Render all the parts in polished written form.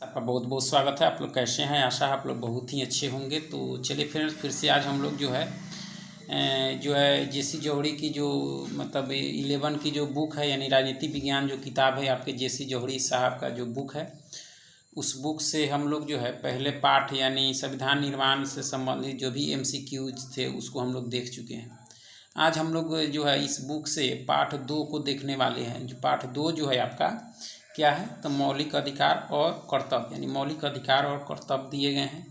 आपका बहुत बहुत स्वागत है। आप लोग कैसे हैं? आशा है आप लोग बहुत ही अच्छे होंगे। तो चलिए फिर से आज हम लोग जो है जेसी जौहरी की जो मतलब 11 की जो बुक है, यानी राजनीति विज्ञान जो किताब है आपके जेसी जौहरी साहब का जो बुक है, उस बुक से हम लोग जो है पहले पाठ यानी संविधान निर्माण से संबंधित जो भी MCQs थे उसको हम लोग देख चुके हैं। आज हम लोग जो है इस बुक से पाठ 2 को देखने वाले हैं। जो पाठ 2 जो है आपका क्या है, तो मौलिक अधिकार और कर्तव्य, यानी मौलिक अधिकार और कर्तव्य दिए गए हैं।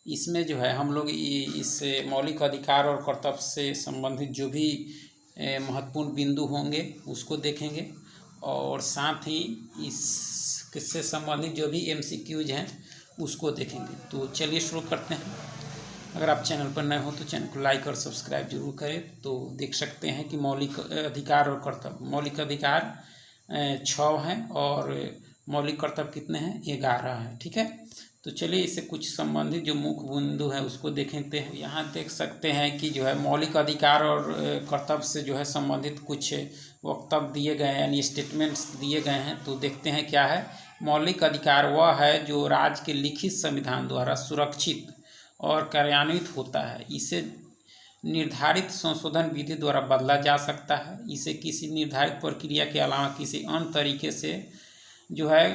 इसमें जो है हम लोग इस मौलिक अधिकार और कर्तव्य से संबंधित जो भी महत्वपूर्ण बिंदु होंगे उसको देखेंगे, और साथ ही इससे संबंधित जो भी MCQs हैं उसको देखेंगे। तो चलिए शुरू करते हैं। अगर आप चैनल पर नए हो तो चैनल को लाइक और सब्सक्राइब जरूर करें। तो देख सकते हैं कि मौलिक अधिकार और कर्तव्य, मौलिक अधिकार 6 हैं और मौलिक कर्तव्य कितने हैं? 11 हैं। ठीक है, तो चलिए इससे कुछ संबंधित जो मुख्य बिंदु है उसको देखते हैं। यहाँ देख सकते हैं कि जो है मौलिक अधिकार और कर्तव्य से जो है संबंधित कुछ वक्तव्य दिए गए हैं, यानी स्टेटमेंट्स दिए गए हैं। तो देखते हैं क्या है। मौलिक अधिकार वह है जो राज्य के लिखित संविधान द्वारा सुरक्षित और कार्यान्वित होता है। इसे निर्धारित संशोधन विधि द्वारा बदला जा सकता है। इसे किसी निर्धारित प्रक्रिया के अलावा किसी अन्य तरीके से जो है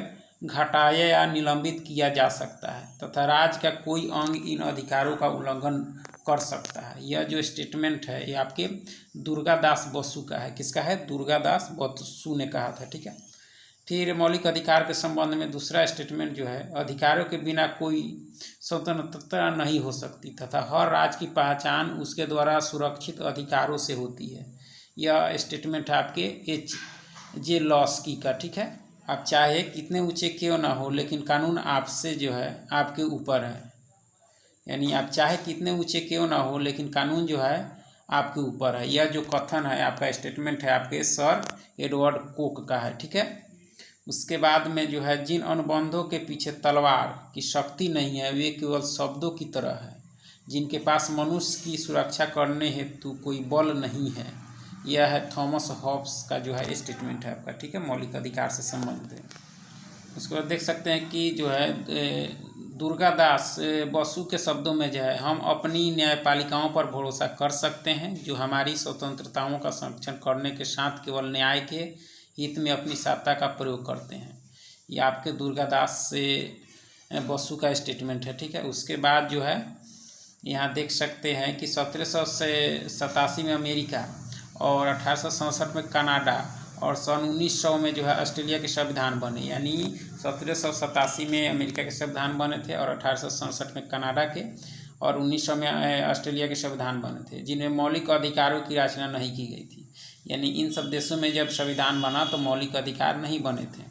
घटाया या निलंबित किया जा सकता है तथा राज्य का कोई अंग इन अधिकारों का उल्लंघन कर सकता है। यह जो स्टेटमेंट है ये आपके दुर्गादास बसु का है। किसका है? दुर्गादास बसु ने कहा था। ठीक है, फिर मौलिक अधिकार के संबंध में दूसरा स्टेटमेंट जो है, अधिकारों के बिना कोई स्वतंत्रता नहीं हो सकती तथा हर राज्य की पहचान उसके द्वारा सुरक्षित अधिकारों से होती है। यह स्टेटमेंट है आपके HJ लॉस्की का। ठीक है, आप चाहे कितने ऊंचे क्यों ना हो लेकिन कानून आपसे जो है आपके ऊपर है, यानी आप चाहे कितने ऊंचे क्यों ना हो लेकिन कानून जो है आपके ऊपर है। यह जो कथन है आपका स्टेटमेंट है आपके सर एडवर्ड कोक का है। ठीक है, उसके बाद में जो है, जिन अनुबंधों के पीछे तलवार की शक्ति नहीं है वे केवल शब्दों की तरह है, जिनके पास मनुष्य की सुरक्षा करने हेतु कोई बल नहीं है। यह है थॉमस हॉब्स का जो है स्टेटमेंट है आपका। ठीक है, मौलिक अधिकार से संबंधित। उसके बाद देख सकते हैं कि जो है दुर्गादास बसु के शब्दों में जो है, हम अपनी न्यायपालिकाओं पर भरोसा कर सकते हैं जो हमारी स्वतंत्रताओं का संरक्षण करने के साथ केवल न्याय के हित में अपनी सत्ता का प्रयोग करते हैं। ये आपके दुर्गादास से बसु का स्टेटमेंट है। ठीक है, उसके बाद जो है यहाँ देख सकते हैं कि 1787 में अमेरिका और 1867 में कनाडा और सन 1900 में जो है ऑस्ट्रेलिया के संविधान बने। यानी 1787 में अमेरिका के संविधान बने थे और 1867 में कनाडा के, और 1900 में ऑस्ट्रेलिया के संविधान बने थे, जिनमें मौलिक अधिकारों की रचना नहीं की गई थी। यानी इन सब देशों में जब संविधान बना तो मौलिक अधिकार नहीं बने थे।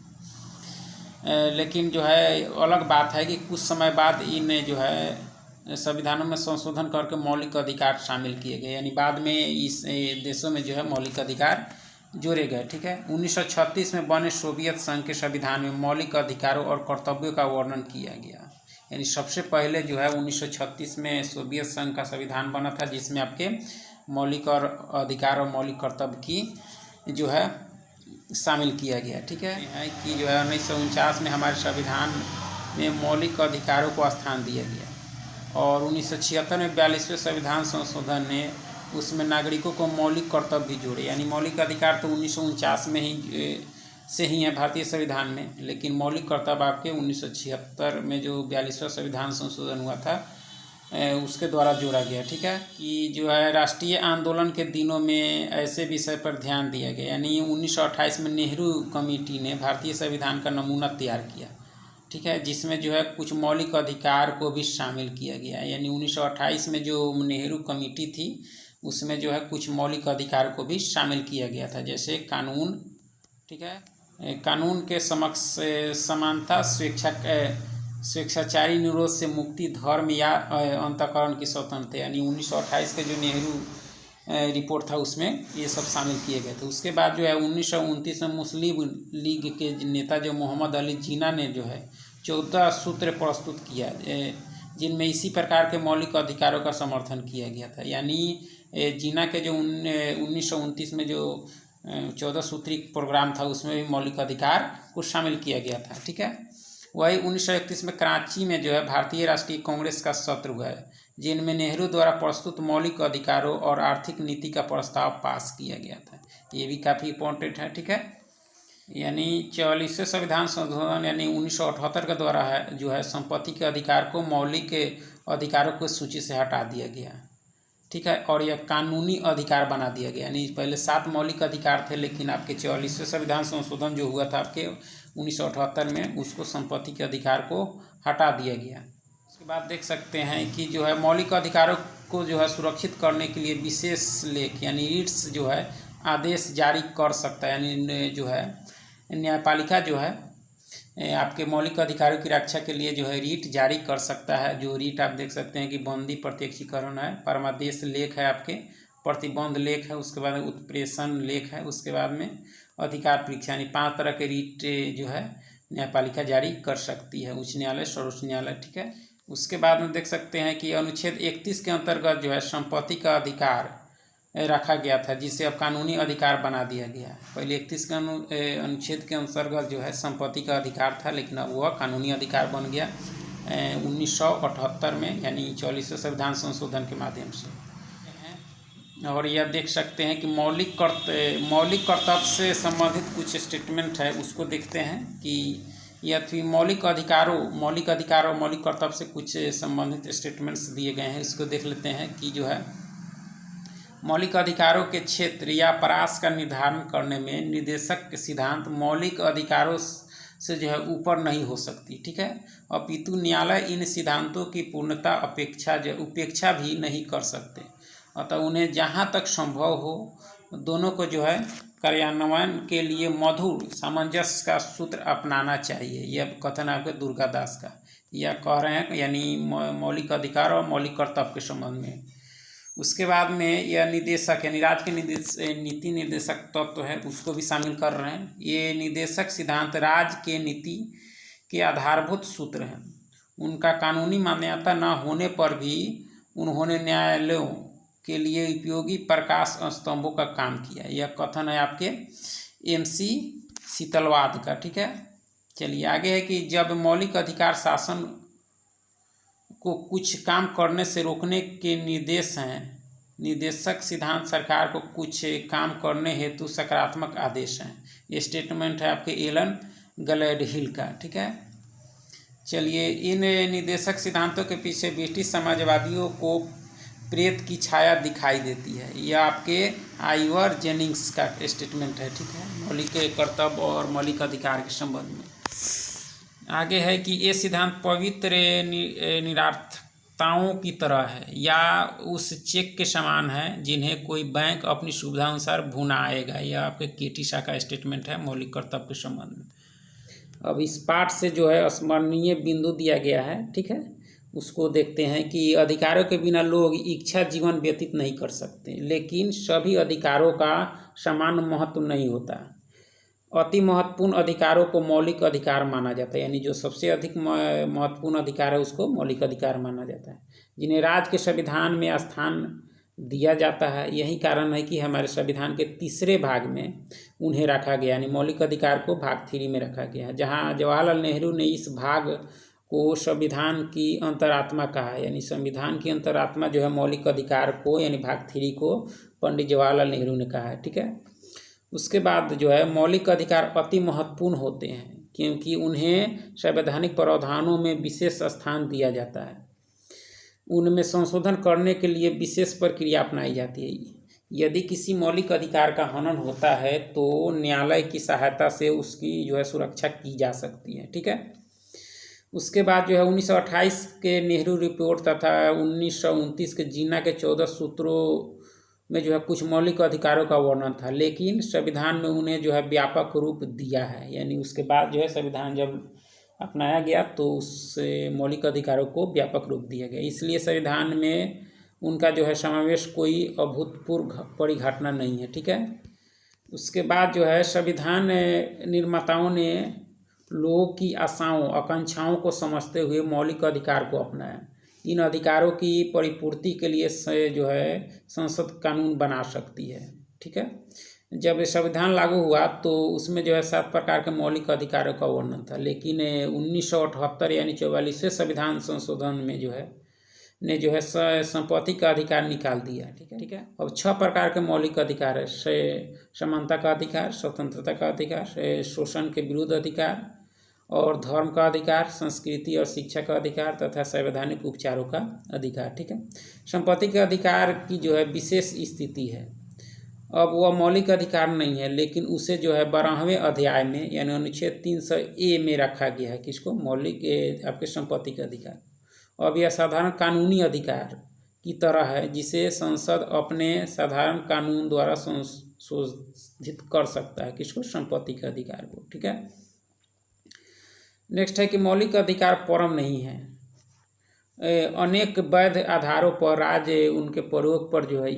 लेकिन जो है अलग बात है कि कुछ समय बाद इन जो है संविधानों में संशोधन करके मौलिक अधिकार शामिल किए गए, यानी बाद में इस देशों में जो है मौलिक अधिकार जोड़े गए। ठीक है, 1936 में बने सोवियत संघ के संविधान में मौलिक अधिकारों और कर्तव्यों का वर्णन किया गया। यानी सबसे पहले जो है 1936 में सोवियत संघ का संविधान बना था, जिसमें आपके मौलिक और अधिकार और मौलिक कर्तव्य की जो है शामिल किया गया। ठीक है, कि जो है 1949 में हमारे संविधान में मौलिक अधिकारों को स्थान दिया गया, और 1976 में 42वें संविधान संशोधन ने उसमें नागरिकों को मौलिक कर्तव्य भी जोड़े। यानी मौलिक अधिकार तो 1949 में ही से ही है भारतीय संविधान में, लेकिन मौलिक कर्तव्य आपके 1976 में जो 42वां संविधान संशोधन हुआ था उसके द्वारा जोड़ा गया। ठीक है, कि जो है राष्ट्रीय आंदोलन के दिनों में ऐसे विषय पर ध्यान दिया गया। यानी 1928 में नेहरू कमेटी ने भारतीय संविधान का नमूना तैयार किया। ठीक है, जिसमें जो है कुछ मौलिक अधिकार को भी शामिल किया गया। यानी 1928 में जो नेहरू कमेटी थी उसमें जो है कुछ मौलिक अधिकार को भी शामिल किया गया था, जैसे कानून। ठीक है, कानून के समक्ष समानता, स्वेच्छाचारी निरोध से मुक्ति, धर्म या अंतःकरण की स्वतंत्रता। यानी 1928 के जो नेहरू रिपोर्ट था उसमें ये सब शामिल किए गए थे। उसके बाद जो है 1929 में मुस्लिम लीग के नेता जो मोहम्मद अली जिन्ना ने जो है 14 सूत्र प्रस्तुत किया, जिनमें इसी प्रकार के मौलिक अधिकारों का समर्थन किया गया था। यानी जिन्ना के जो 1929 में जो 14 सूत्री प्रोग्राम था उसमें भी मौलिक अधिकार को शामिल किया गया था। ठीक है, वही 1931 में कराची में जो है भारतीय राष्ट्रीय कांग्रेस का सत्र हुआ है, जिनमें नेहरू द्वारा प्रस्तुत मौलिक अधिकारों और आर्थिक नीति का प्रस्ताव पास किया गया था। ये भी काफ़ी इम्पोर्टेंट है, ठीक है। यानी 44वें संविधान संशोधन यानी 1978 के द्वारा है जो है संपत्ति के अधिकार को मौलिक अधिकारों को सूची से हटा दिया गया, ठीक है, और यह कानूनी अधिकार बना दिया गया। यानी पहले 7 मौलिक अधिकार थे, लेकिन आपके 44वें संविधान संशोधन जो हुआ था आपके 1978 में, उसको संपत्ति के अधिकार को हटा दिया गया। उसके बाद देख सकते हैं कि जो है मौलिक अधिकारों को जो है सुरक्षित करने के लिए विशेष लेख यानी रिट्स जो है आदेश जारी कर सकता है। यानी जो है न्यायपालिका जो है आपके मौलिक अधिकारों की रक्षा के लिए जो है रीट जारी कर सकता है। जो रीट आप देख सकते हैं कि बंदी प्रत्यक्षीकरण है, परमादेश लेख है, आपके प्रतिबंध लेख है, उसके बाद उत्प्रेषण लेख है, उसके बाद में अधिकार परीक्षा, यानी 5 तरह के रीट जो है न्यायपालिका जारी कर सकती है, उच्च न्यायालय, सर्वोच्च न्यायालय, ठीक है। उसके बाद में देख सकते हैं कि अनुच्छेद 31 के अंतर्गत जो है संपत्ति का अधिकार रखा गया था, जिसे अब कानूनी अधिकार बना दिया गया है। पहले 31 के अनुच्छेद के अंतर्गत जो है संपत्ति का अधिकार था, लेकिन अब वह कानूनी अधिकार बन गया 1978 में, यानी 44वें संविधान संशोधन के माध्यम से। और यह देख सकते हैं कि मौलिक कर्तव्य से संबंधित कुछ स्टेटमेंट है, उसको देखते हैं कि यह मौलिक अधिकार और मौलिक कर्तव्य से कुछ संबंधित स्टेटमेंट्स दिए गए हैं। इसको देख लेते हैं कि जो है मौलिक अधिकारों के क्षेत्र या परास का निर्धारण करने में निर्देशक सिद्धांत मौलिक अधिकारों से जो है ऊपर नहीं हो सकती, ठीक है, अपितु न्यायालय इन सिद्धांतों की पूर्णता उपेक्षा भी नहीं कर सकते। अतः उन्हें जहाँ तक संभव हो दोनों को जो है कार्यान्वयन के लिए मधुर सामंजस्य का सूत्र अपनाना चाहिए। यह कथन आपके दुर्गादास का, यह कह रहे हैं यानी मौलिक अधिकार और मौलिक कर्तव्य के संबंध में। उसके बाद में यह निर्देशक यानी राज्य के नीति निर्देशक तत्व है, उसको भी शामिल कर रहे हैं। ये निर्देशक सिद्धांत राज्य के नीति के आधारभूत सूत्र हैं। उनका कानूनी मान्यता न होने पर भी उन्होंने न्यायालयों के लिए उपयोगी प्रकाश स्तंभों का काम किया। यह कथन है आपके MC शीतलवाद का, ठीक है। चलिए आगे है कि जब मौलिक अधिकार शासन को कुछ काम करने से रोकने के निर्देश हैं, निर्देशक सिद्धांत सरकार को कुछ काम करने हेतु सकारात्मक आदेश हैं। ये स्टेटमेंट है आपके एलन गैलेडहिल का, ठीक है। चलिए इन निर्देशक सिद्धांतों के पीछे ब्रिटिश समाजवादियों को प्रेत की छाया दिखाई देती है। यह आपके आइवर जेनिंग्स का स्टेटमेंट है, ठीक है, मौलिक कर्तव्य और मौलिक अधिकार के संबंध में। आगे है कि ये सिद्धांत पवित्र निरार्थकताओं की तरह है या उस चेक के समान है जिन्हें कोई बैंक अपनी सुविधा अनुसार भुनाएगा। यह आपके केटी शाह का स्टेटमेंट है मौलिक कर्तव्य के संबंध में। अब इस पाठ से जो है स्मरणीय बिंदु दिया गया है, ठीक है, उसको देखते हैं कि अधिकारों के बिना लोग इच्छा जीवन व्यतीत नहीं कर सकते, लेकिन सभी अधिकारों का समान महत्व नहीं होता। अति महत्वपूर्ण अधिकारों को मौलिक अधिकार माना जाता है, यानी जो सबसे अधिक महत्वपूर्ण अधिकार है उसको मौलिक अधिकार माना जाता है, जिन्हें राज्य के संविधान में स्थान दिया जाता है। यही कारण है कि हमारे संविधान के 3रे भाग में उन्हें रखा गया, यानी मौलिक अधिकार को भाग 3 में रखा गया है, जहाँ जवाहरलाल नेहरू ने इस भाग को संविधान की अंतरात्मा कहा है। यानी संविधान की अंतरात्मा जो है मौलिक अधिकार को यानी भाग 3 को पंडित जवाहरलाल नेहरू ने कहा है, ठीक है। उसके बाद जो है मौलिक अधिकार अति महत्वपूर्ण होते हैं क्योंकि उन्हें संवैधानिक प्रावधानों में विशेष स्थान दिया जाता है। उनमें संशोधन करने के लिए विशेष प्रक्रिया अपनाई जाती है। यदि किसी मौलिक अधिकार का हनन होता है तो न्यायालय की सहायता से उसकी जो है सुरक्षा की जा सकती है, ठीक है। उसके बाद जो है 1928 के नेहरू रिपोर्ट तथा 1929 के जिन्ना के 14 सूत्रों में जो है कुछ मौलिक अधिकारों का वर्णन था, लेकिन संविधान में उन्हें जो है व्यापक रूप दिया है। यानी उसके बाद जो है संविधान जब अपनाया गया तो उससे मौलिक अधिकारों को व्यापक रूप दिया गया, इसलिए संविधान में उनका जो है समावेश कोई अभूतपूर्व परिघटना नहीं है, ठीक है। उसके बाद जो है संविधान निर्माताओं ने लोगों की आशाओं आकांक्षाओं को समझते हुए मौलिक अधिकार को अपनाया। इन अधिकारों की परिपूर्ति के लिए जो है संसद कानून बना सकती है, ठीक है। जब संविधान लागू हुआ तो उसमें जो है 7 प्रकार के मौलिक अधिकारों का वर्णन था, लेकिन 1978 यानी 44वें संविधान संशोधन में जो है संपत्ति का अधिकार निकाल दिया। ठीक है। अब 6 प्रकार के मौलिक अधिकार है: समानता का अधिकार, स्वतंत्रता का अधिकार, शोषण के विरुद्ध अधिकार और धर्म का अधिकार, संस्कृति और शिक्षा का अधिकार तथा संवैधानिक उपचारों का अधिकार। ठीक है। संपत्ति के अधिकार की जो है विशेष स्थिति है। अब वह मौलिक अधिकार नहीं है, लेकिन उसे जो है 12वें अध्याय में यानी अनुच्छेद 300A में रखा गया है। किसको? मौलिक आपके संपत्ति के अधिकार। अब यह साधारण कानूनी अधिकार की तरह है, जिसे संसद अपने साधारण कानून द्वारा संशोधित कर सकता है। किसको? संपत्ति के अधिकार को। ठीक है। नेक्स्ट है कि मौलिक अधिकार परम नहीं है। अनेक वैध आधारों पर राज्य उनके प्रयोग पर जो है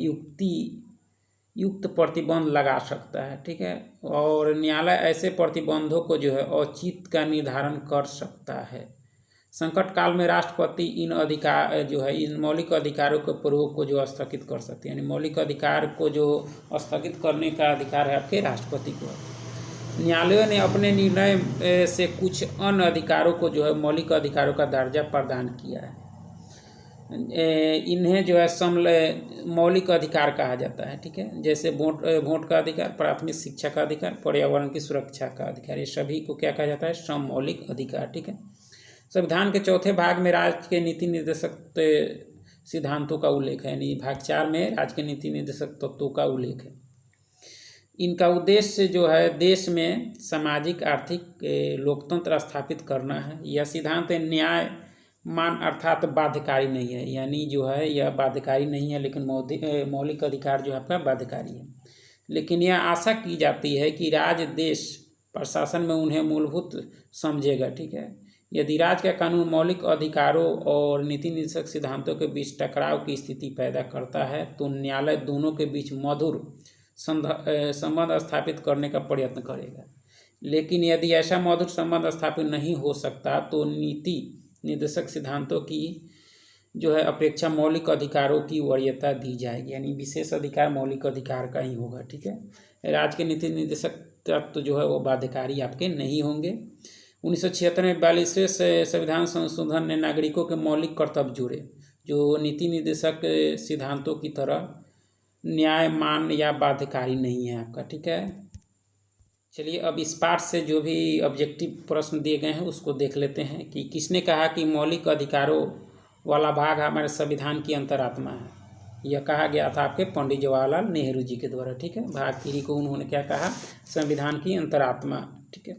युक्त प्रतिबंध लगा सकता है। ठीक है। और न्यायालय ऐसे प्रतिबंधों को जो है औचित्य का निर्धारण कर सकता है। संकट काल में राष्ट्रपति इन मौलिक अधिकारों के प्रयोग को जो स्थगित कर सकते हैं, यानी मौलिक अधिकार को जो स्थगित करने का अधिकार है आपके राष्ट्रपति को। न्यायालयों ने अपने निर्णय से कुछ अन्य अधिकारों को जो है मौलिक अधिकारों का दर्जा प्रदान किया है। इन्हें जो है मौलिक अधिकार कहा जाता है। ठीक है। जैसे वोट का अधिकार, प्राथमिक शिक्षा का अधिकार, पर्यावरण की सुरक्षा का अधिकार, ये सभी को क्या कहा जाता है? सममौलिक अधिकार। ठीक है। संविधान के 4थे भाग में राज्य के नीति निर्देशक सिद्धांतों का उल्लेख है, यानी भाग 4 में राज्य के नीति निर्देशक तत्वों का उल्लेख है। इनका उद्देश्य जो है देश में सामाजिक आर्थिक लोकतंत्र स्थापित करना है। यह सिद्धांत न्याय मान अर्थात बाध्यकारी नहीं है, यानी जो है यह बाध्यकारी नहीं है, लेकिन मौलिक अधिकार जो है आपका बाध्यकारी है। लेकिन यह आशा की जाती है कि राज्य देश प्रशासन में उन्हें मूलभूत समझेगा। ठीक है। यदि राज्य का कानून मौलिक अधिकारों और नीति निर्देशक सिद्धांतों के बीच टकराव की स्थिति पैदा करता है तो न्यायालय दोनों के बीच मधुर संबंध स्थापित करने का प्रयत्न करेगा। लेकिन यदि ऐसा मधुर संबंध स्थापित नहीं हो सकता तो नीति निर्देशक सिद्धांतों की जो है अपेक्षा मौलिक अधिकारों की वरीयता दी जाएगी, यानी विशेष अधिकार मौलिक अधिकार का ही होगा। ठीक है। राज्य के नीति निर्देशक तत्व जो है वो बाध्यकारी आपके नहीं होंगे। 1976 में 42वें संविधान संशोधन ने नागरिकों के मौलिक कर्तव्य जोड़े, जो नीति निर्देशक सिद्धांतों की तरह न्याय मान या बाध्यकारी नहीं है आपका। ठीक है। चलिए अब इस पाठ से जो भी ऑब्जेक्टिव प्रश्न दिए गए हैं उसको देख लेते हैं कि किसने कहा कि मौलिक अधिकारों वाला भाग हमारे संविधान की अंतरात्मा है। यह कहा गया था आपके पंडित जवाहरलाल नेहरू जी के द्वारा। ठीक है। भाग 3 को उन्होंने क्या कहा? संविधान की अंतरात्मा। ठीक है।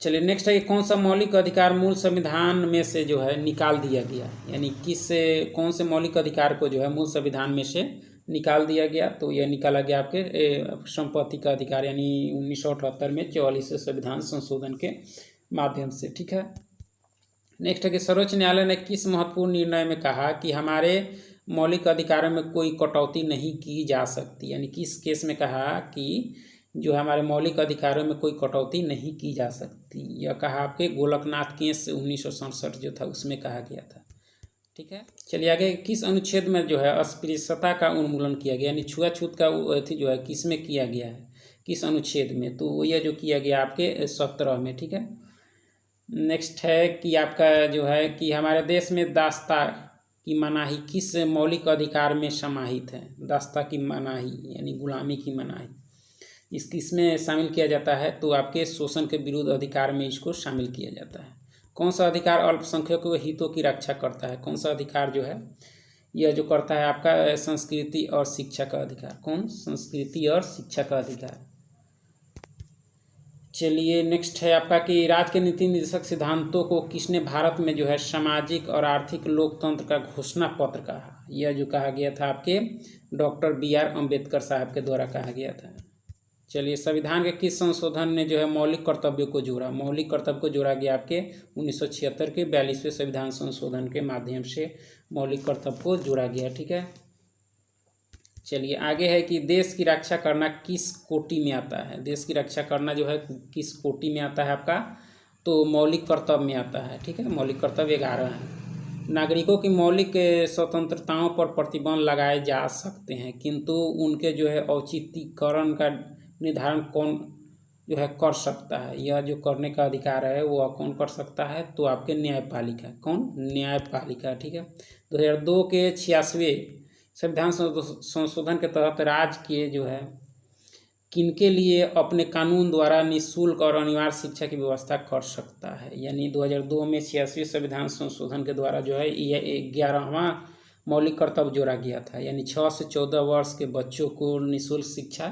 चलिए नेक्स्ट है कि कौन सा मौलिक अधिकार मूल संविधान में से जो है निकाल दिया गया, यानी कौन से मौलिक अधिकार को जो है मूल संविधान में से निकाल दिया गया। तो यह निकाला गया आपके संपत्ति का अधिकार, यानी 1978 में 44वें संविधान संशोधन के माध्यम से। ठीक है। नेक्स्ट है कि सर्वोच्च न्यायालय ने किस महत्वपूर्ण निर्णय में कहा कि हमारे मौलिक अधिकारों में कोई कटौती नहीं की जा सकती, यानी किस केस में कहा कि जो हमारे मौलिक अधिकारों में कोई कटौती नहीं की जा सकती? यह कहा आपके गोलकनाथ केस 1967 जो था उसमें कहा गया था। ठीक है। चलिए आगे, किस अनुच्छेद में जो है अस्पृश्यता का उन्मूलन किया गया, यानी छुआछूत का जो है किस में किया गया है, किस अनुच्छेद में? तो यह जो किया गया आपके 17 में। ठीक है। नेक्स्ट है कि आपका जो है कि हमारे देश में दास्ता की मनाही किस मौलिक अधिकार में समाहित है? दास्ता की मनाही यानी गुलामी की मनाही इसमें शामिल किया जाता है, तो आपके शोषण के विरुद्ध अधिकार में इसको शामिल किया जाता है। कौन सा अधिकार अल्पसंख्यकों के हितों की रक्षा करता है? कौन सा अधिकार जो है यह जो करता है आपका संस्कृति और शिक्षा का अधिकार? कौन? संस्कृति और शिक्षा का अधिकार। चलिए नेक्स्ट है आपका कि राज्य के नीति निर्देशक सिद्धांतों को किसने भारत में जो है सामाजिक और आर्थिक लोकतंत्र का घोषणा पत्र कहा? यह जो कहा गया था आपके डॉक्टर BR अम्बेडकर साहब के द्वारा कहा गया था। चलिए संविधान के किस संशोधन ने जो है मौलिक कर्तव्यों को जोड़ा? मौलिक कर्तव्य को जोड़ा गया आपके 1976 के 42वें संविधान संशोधन के माध्यम से मौलिक कर्तव्य को जोड़ा गया। ठीक है। चलिए आगे है कि देश की रक्षा करना किस कोटि में आता है? देश की रक्षा करना जो है किस कोटि में आता है आपका? तो मौलिक कर्तव्य में आता है। ठीक है। मौलिक कर्तव्य 11 है। नागरिकों की मौलिक स्वतंत्रताओं पर प्रतिबंध लगाए जा सकते हैं, किंतु उनके जो है औचित्यकरण का निर्धारण कौन जो है कर सकता है? यह जो करने का अधिकार है वह कौन कर सकता है? तो आपके न्यायपालिका। कौन? न्यायपालिका। ठीक है। 2002 के 86वें संविधान संशोधन के तहत राज्य के जो है किनके लिए अपने कानून द्वारा निःशुल्क और अनिवार्य शिक्षा की व्यवस्था कर सकता है? यानी 2002 में 86वें संविधान संशोधन के द्वारा जो है ये 11वां मौलिक कर्तव्य जोड़ा गया था, यानी 6 से 14 वर्ष के बच्चों को निःशुल्क शिक्षा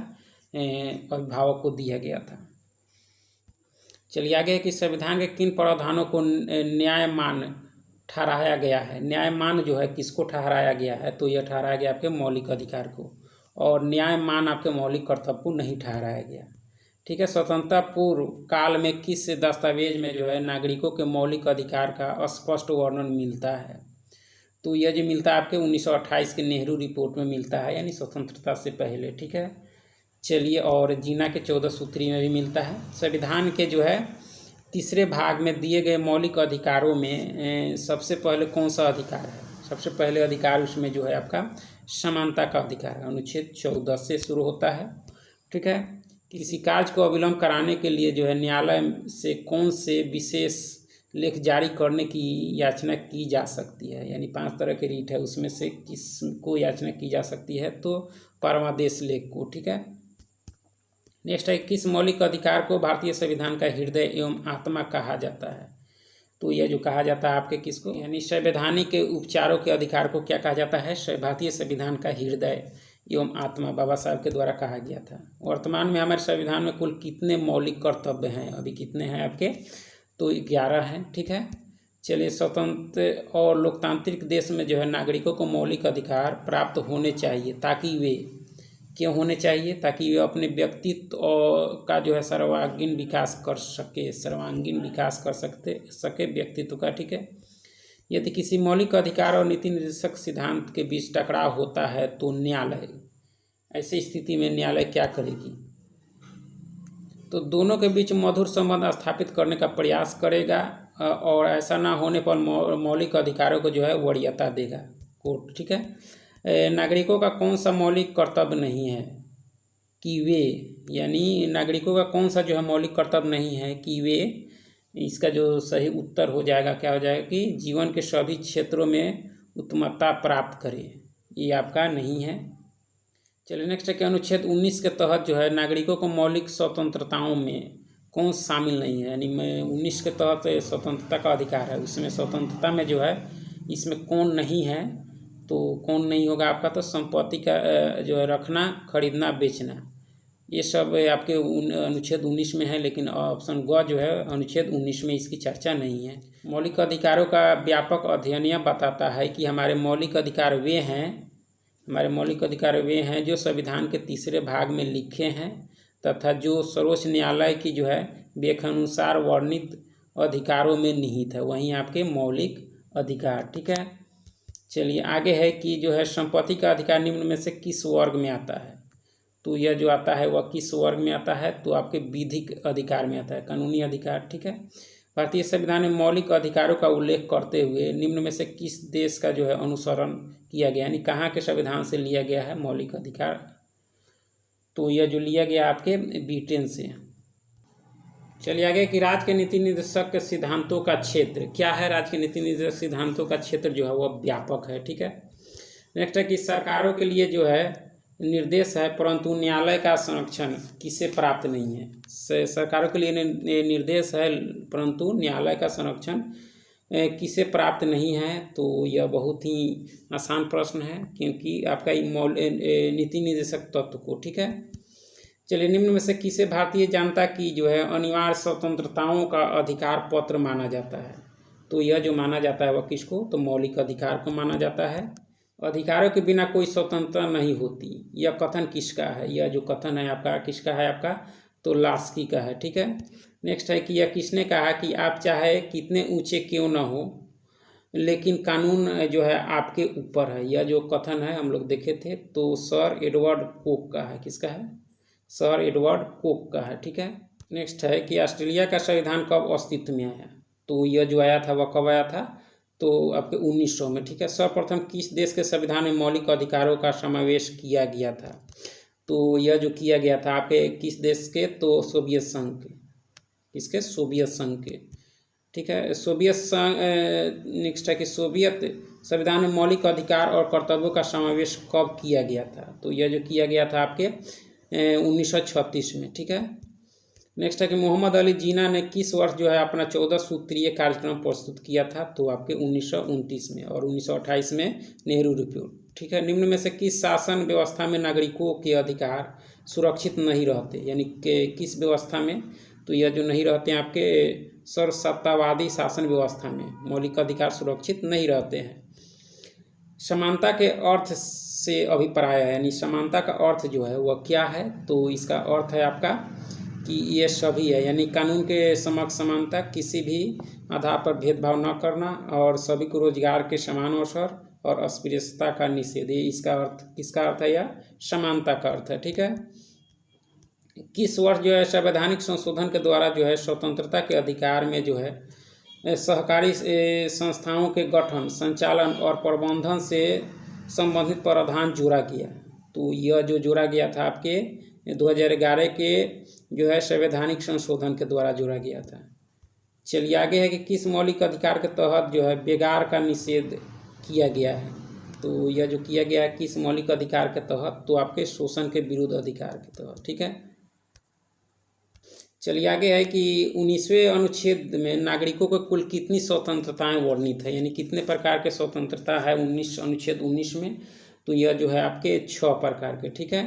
अभिभावक को दिया गया था। चलिए आगे है कि संविधान के किन प्रावधानों को न्यायमान ठहराया गया है? न्यायमान जो है किसको ठहराया गया है? तो यह ठहराया गया आपके मौलिक अधिकार को, और न्यायमान आपके मौलिक कर्तव्य को नहीं ठहराया गया। ठीक है। स्वतंत्रता पूर्व काल में किस दस्तावेज में जो है नागरिकों के मौलिक अधिकार का स्पष्ट वर्णन मिलता है? तो यह जो मिलता है आपके 1928 के नेहरू रिपोर्ट में मिलता है, यानी स्वतंत्रता से पहले। ठीक है। चलिए, और जीना के 14 सूत्री में भी मिलता है। संविधान के जो है तीसरे भाग में दिए गए मौलिक अधिकारों में सबसे पहले कौन सा अधिकार है? सबसे पहले अधिकार उसमें जो है आपका समानता का अधिकार है, अनुच्छेद 14 से शुरू होता है। ठीक है। किसी कार्य को अविलंब कराने के लिए जो है न्यायालय से कौन से विशेष लेख जारी करने की याचना की जा सकती है? यानी 5 तरह के रीट है, उसमें से किसको याचना की जा सकती है? तो परमादेश लेख को। ठीक है। नेक्स्ट है, किस मौलिक अधिकार को भारतीय संविधान का हृदय एवं आत्मा कहा जाता है? तो यह जो कहा जाता है आपके किसको? यानी संवैधानिक उपचारों के अधिकार को क्या कहा जाता है? भारतीय संविधान का हृदय एवं आत्मा बाबा साहब के द्वारा कहा गया था। वर्तमान में हमारे संविधान में कुल कितने मौलिक कर्तव्य हैं? अभी कितने हैं आपके? तो 11 हैं। ठीक है। चलिए, स्वतंत्र और लोकतांत्रिक देश में जो है नागरिकों को मौलिक अधिकार प्राप्त होने चाहिए, ताकि वे क्यों होने चाहिए? ताकि वे अपने व्यक्तित्व का जो है सर्वांगीण विकास कर सके व्यक्तित्व का। ठीक है। यदि किसी मौलिक अधिकार और नीति निर्देशक सिद्धांत के बीच टकराव होता है तो न्यायालय, ऐसी स्थिति में न्यायालय क्या करेगी? तो दोनों के बीच मधुर संबंध स्थापित करने का प्रयास करेगा, और ऐसा ना होने पर मौलिक अधिकारों को जो है वरीयता देगा कोर्ट। ठीक है। नागरिकों का कौन सा मौलिक कर्तव्य नहीं है कि वे, यानी नागरिकों का कौन सा जो है मौलिक कर्तव्य नहीं है कि वे, इसका जो सही उत्तर हो जाएगा क्या हो जाएगा कि जीवन के सभी क्षेत्रों में उत्तमता प्राप्त करें। ये आपका नहीं है। चलिए नेक्स्ट है कि अनुच्छेद 19 के तहत जो है नागरिकों को मौलिक स्वतंत्रताओं में कौन शामिल नहीं है? यानी 19 के तहत स्वतंत्रता का अधिकार है, उसमें स्वतंत्रता में जो है इसमें कौन नहीं है? तो कौन नहीं होगा आपका? तो संपत्ति का जो है रखना, खरीदना, बेचना, ये सब आपके अनुच्छेद 19 में है, लेकिन ऑप्शन ग जो है अनुच्छेद 19 में इसकी चर्चा नहीं है। मौलिक अधिकारों का व्यापक अध्ययन यह बताता है कि हमारे मौलिक अधिकार वे हैं जो संविधान के तीसरे भाग में लिखे हैं तथा जो सर्वोच्च न्यायालय की जो है व्याख्यानुसार वर्णित अधिकारों में निहित है, वहीं आपके मौलिक अधिकार। ठीक है। चलिए आगे है कि जो है संपत्ति का अधिकार निम्न में से किस वर्ग में आता है? तो यह जो आता है वह किस वर्ग में आता है? तो आपके विधिक अधिकार में आता है, कानूनी अधिकार। ठीक है। भारतीय संविधान में मौलिक अधिकारों का उल्लेख करते हुए निम्न में से किस देश का जो है अनुसरण किया गया, यानी कहाँ के संविधान से लिया गया है मौलिक अधिकार? तो यह जो लिया गया आपके ब्रिटेन से। चलिए आगे कि राज्य के नीति निर्देशक के सिद्धांतों का क्षेत्र क्या है? राज्य के नीति निर्देशक सिद्धांतों का क्षेत्र जो है वह व्यापक है। ठीक है। नेक्स्ट है कि सरकारों के लिए जो है निर्देश है, परंतु न्यायालय का संरक्षण किसे प्राप्त नहीं है? सरकारों के लिए निर्देश है, परंतु न्यायालय का संरक्षण किसे प्राप्त नहीं है? तो यह बहुत ही आसान प्रश्न है, क्योंकि आपका नीति निर्देशक तत्व को। ठीक है। चलिए, निम्न में से किसे भारतीय जनता की जो है अनिवार्य स्वतंत्रताओं का अधिकार पत्र माना जाता है? तो यह जो माना जाता है वह किसको? तो मौलिक अधिकार को माना जाता है। अधिकारों के बिना कोई स्वतंत्रता नहीं होती, यह कथन किसका है? यह जो कथन है आपका किसका है? आपका तो लास्की का है। ठीक है। नेक्स्ट है कि यह किसने कहा कि आप चाहे कितने ऊंचे क्यों न हो, लेकिन कानून जो है आपके ऊपर है? यह जो कथन है हम लोग देखे थे, तो सर एडवर्ड कोक का है। किसका है? सर एडवर्ड कोक का है। ठीक है। नेक्स्ट है कि ऑस्ट्रेलिया का संविधान कब अस्तित्व में आया? तो यह जो आया था वह कब आया था? तो आपके 1900 में, ठीक है। सर्वप्रथम किस देश के संविधान में मौलिक अधिकारों का समावेश किया गया था? तो यह जो किया गया था आपके किस देश के? तो सोवियत संघ के। किसके? सोवियत संघ के, ठीक है। सोवियत संघ नेक्स्ट है कि सोवियत संविधान में मौलिक अधिकार और कर्तव्यों का समावेश कब किया गया था? तो यह जो किया गया था आपके 1936 में, ठीक है। नेक्स्ट है कि मोहम्मद अली जिन्ना ने किस वर्ष जो है अपना 14 सूत्रीय कार्यक्रम प्रस्तुत किया था? तो आपके 1929 में, और 1928 में नेहरू रिपोर्ट, ठीक है। निम्न में से किस शासन व्यवस्था में नागरिकों के अधिकार सुरक्षित नहीं रहते? यानी कि किस व्यवस्था में? तो यह जो नहीं रहते हैं आपके सर्वसत्तावादी शासन व्यवस्था में मौलिक अधिकार सुरक्षित नहीं रहते हैं। समानता के अर्थ से अभिप्राय है, यानी समानता का अर्थ जो है वह क्या है? तो इसका अर्थ है आपका कि ये सभी है, यानी कानून के समक्ष समानता, किसी भी आधार पर भेदभाव न करना, और सभी को रोजगार के समान अवसर, और अस्पृश्यता का निषेध। ये इसका अर्थ, किसका अर्थ है? यह समानता का अर्थ है, ठीक है। किस वर्ष जो है संवैधानिक संशोधन के द्वारा जो है स्वतंत्रता के अधिकार में जो है सहकारी संस्थाओं के गठन, संचालन और प्रबंधन से संबंधित प्रावधान जोड़ा गया? तो यह जो जोड़ा गया था आपके 2011 के जो है संवैधानिक संशोधन के द्वारा जोड़ा गया था। चलिए आगे है कि किस मौलिक अधिकार के तहत जो है बेगार का निषेध किया गया है? तो यह जो किया गया है किस मौलिक अधिकार के तहत? तो आपके शोषण के विरुद्ध अधिकार के तहत, ठीक है। चलिए आगे है कि 19वें अनुच्छेद में नागरिकों को कुल कितनी स्वतंत्रताएं वर्णित है, यानी कितने प्रकार के स्वतंत्रता है अनुच्छेद 19 में? तो यह जो है आपके 6 प्रकार के, ठीक है।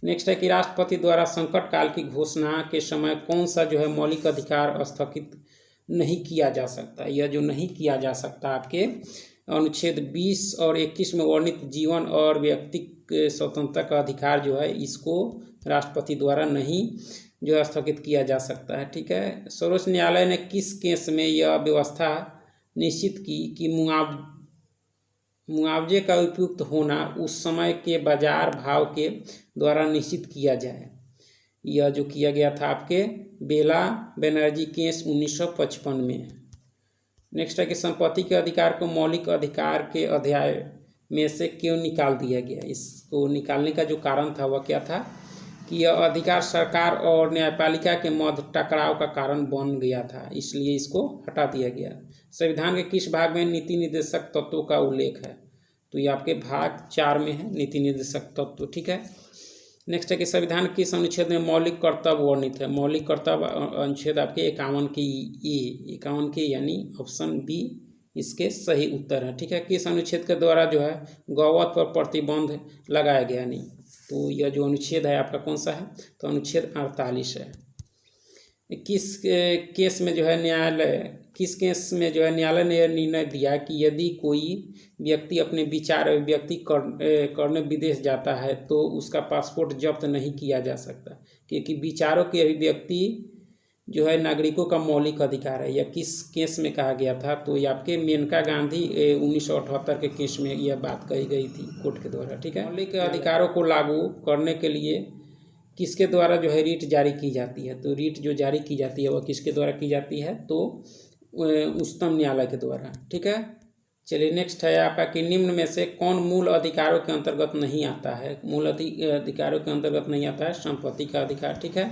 नेक्स्ट है कि राष्ट्रपति द्वारा संकट काल की घोषणा के समय कौन सा जो है मौलिक अधिकार स्थगित नहीं किया जा सकता? यह जो नहीं किया जा सकता आपके अनुच्छेद 20 और 21 में वर्णित जीवन और व्यक्तिक स्वतंत्रता का अधिकार जो है इसको राष्ट्रपति द्वारा नहीं जो स्थगित किया जा सकता है, ठीक है। सर्वोच्च न्यायालय ने किस केस में यह व्यवस्था निश्चित की कि मुआवजे का उपयुक्त होना उस समय के बाजार भाव के द्वारा निश्चित किया जाए? यह जो किया गया था आपके बेला बनर्जी केस 1955 में। नेक्स्ट है कि संपत्ति के अधिकार को मौलिक अधिकार के अध्याय में से क्यों निकाल दिया गया? इसको निकालने का जो कारण था वह क्या था कि यह अधिकार सरकार और न्यायपालिका के मध्य टकराव का कारण बन गया था, इसलिए इसको हटा दिया गया। संविधान के किस भाग में नीति निर्देशक तत्वों का उल्लेख है? तो ये आपके भाग 4 में है नीति निर्देशक तत्व, ठीक है। नेक्स्ट है कि संविधान किस अनुच्छेद में मौलिक कर्तव्य वर्णित है? मौलिक कर्तव्य अनुच्छेद आपके 51 के यानी ऑप्शन बी इसके सही उत्तर है, ठीक है। किस अनुच्छेद के द्वारा जो है गौवध पर प्रतिबंध लगाया गया? नहीं, तो यह जो अनुच्छेद है आपका कौन सा है? तो अनुच्छेद 48 है। किस केस में जो है न्यायालय ने यह निर्णय दिया कि यदि कोई व्यक्ति अपने विचार अभिव्यक्ति करने विदेश जाता है तो उसका पासपोर्ट जब्त नहीं किया जा सकता, क्योंकि विचारों की अभिव्यक्ति जो है नागरिकों का मौलिक अधिकार है। यह किस केस में कहा गया था? तो ये आपके मेनका गांधी 1978 के केस में यह बात कही गई थी कोर्ट के द्वारा, ठीक है। मौलिक अधिकारों को लागू करने के लिए किसके द्वारा जो है रीट जारी की जाती है? तो रीट जो जारी की जाती है वह किसके द्वारा की जाती है? तो उच्चतम न्यायालय के द्वारा, ठीक है। चलिए नेक्स्ट है आपका कि निम्न में से कौन मूल अधिकारों के अंतर्गत नहीं आता है? मूल अधिकारों के अंतर्गत नहीं आता है संपत्ति का अधिकार, ठीक है।